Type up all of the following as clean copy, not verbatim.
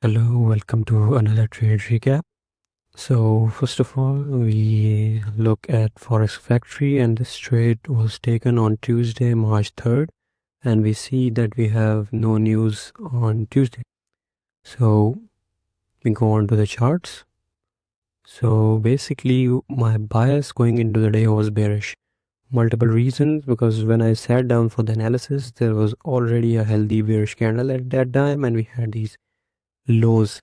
Hello, welcome to another trade recap. So first of all, we look at Forex Factory, and this trade was taken on Tuesday, March 3rd, and we see that we have no news on Tuesday. So we go on to the charts. So basically my bias going into the day was bearish. Multiple reasons, because when I sat down for the analysis, there was already a healthy bearish candle at that time, and we had these lows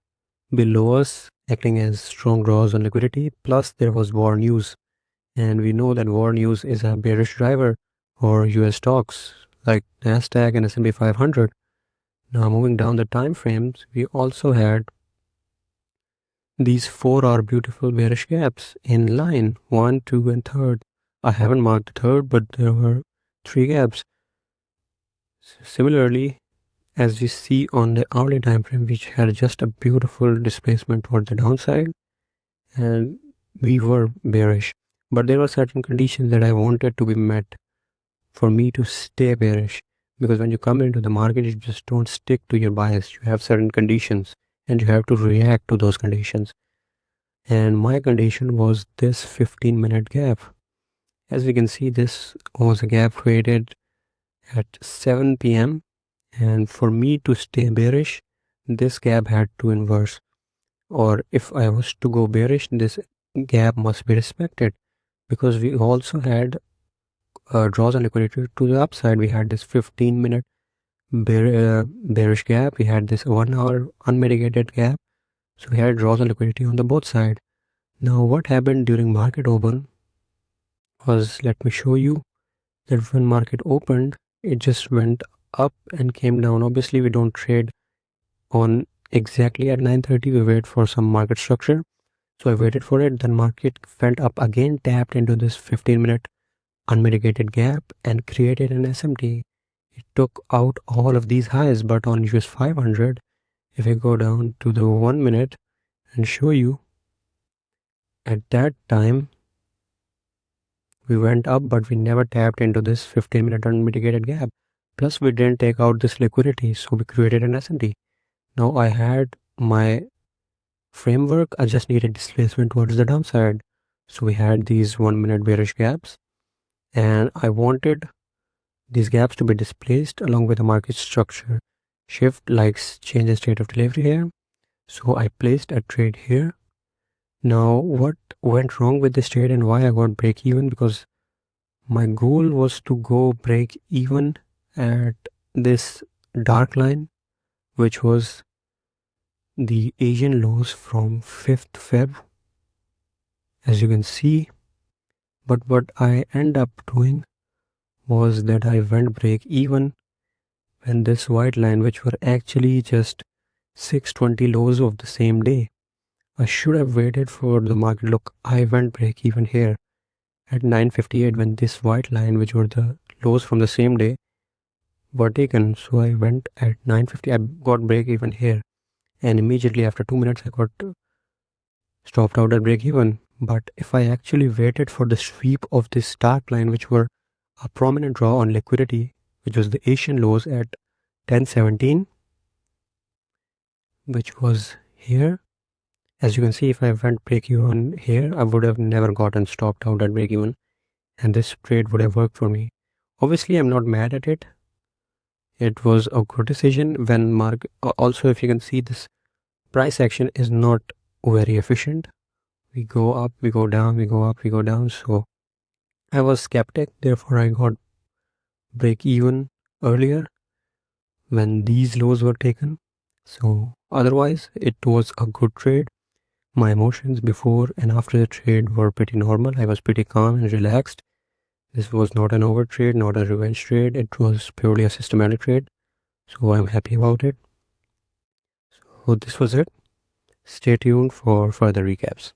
below us acting as strong draws on liquidity, plus there was war news, and we know that war news is a bearish driver for US stocks like NASDAQ and S&P 500. Now moving down the time frames, we also had these 4-hour beautiful bearish gaps in line 1, 2 and 3rd. I haven't marked the 3rd, but there were 3 gaps. Similarly, as we see on the hourly time frame, which had just a beautiful displacement towards the downside, and we were bearish, but there were certain conditions that I wanted to be met for me to stay bearish, because when you come into the market, you just don't stick to your bias. You have certain conditions and you have to react to those conditions, and my condition was this 15-minute gap. As we can see, this was a gap created at 7 p.m. and for me to stay bearish, this gap had to inverse, or if I was to go bearish, this gap must be respected, because we also had draws on liquidity to the upside. We had this 15-minute bearish gap, we had this 1-hour unmitigated gap, so we had draws on liquidity on the both side. Now what happened during market open was, let me show you, that when market opened, it just went up and came down. Obviously we don't trade on exactly at 9:30, we wait for some market structure. So I waited for it, then market went up again, tapped into this 15-minute unmitigated gap and created an SMT. It took out all of these highs, but on US 500, if I go down to the 1 minute and show you, at that time, we went up, but we never tapped into this 15-minute unmitigated gap. Plus we didn't take out this liquidity, so we created an SMT. Now I had my framework, I just needed displacement towards the downside. So we had these 1-minute bearish gaps, and I wanted these gaps to be displaced along with the market structure shift, like change the state of delivery here. So I placed a trade here. Now what went wrong with this trade and why I got break even? Because my goal was to go break even at this dark line, which was the Asian lows from 5th Feb, as you can see. But what I end up doing was that I went break even when this white line, which were actually just 620 lows of the same day. I should have waited for the market. Look, I went break even here at 9:58 when this white line, which were the lows from the same day, were taken. So I went at 9:50, I got break even here, and immediately after 2 minutes I got stopped out at break even. But if I actually waited for the sweep of this dark line, which were a prominent draw on liquidity, which was the Asian lows at 1017, which was here. As you can see, if I went break even here, I would have never gotten stopped out at break even, and this trade would have worked for me. Obviously, I'm not mad at it. It was a good decision. When market, also if you can see, this price action is not very efficient. We go up, we go down, we go up, we go down. So I was skeptic, therefore I got break even earlier when these lows were taken. So otherwise it was a good trade. My emotions before and after the trade were pretty normal. I was pretty calm and relaxed. This was not an over trade, not a revenge trade. It was purely a systematic trade. So I'm happy about it. So this was it. Stay tuned for further recaps.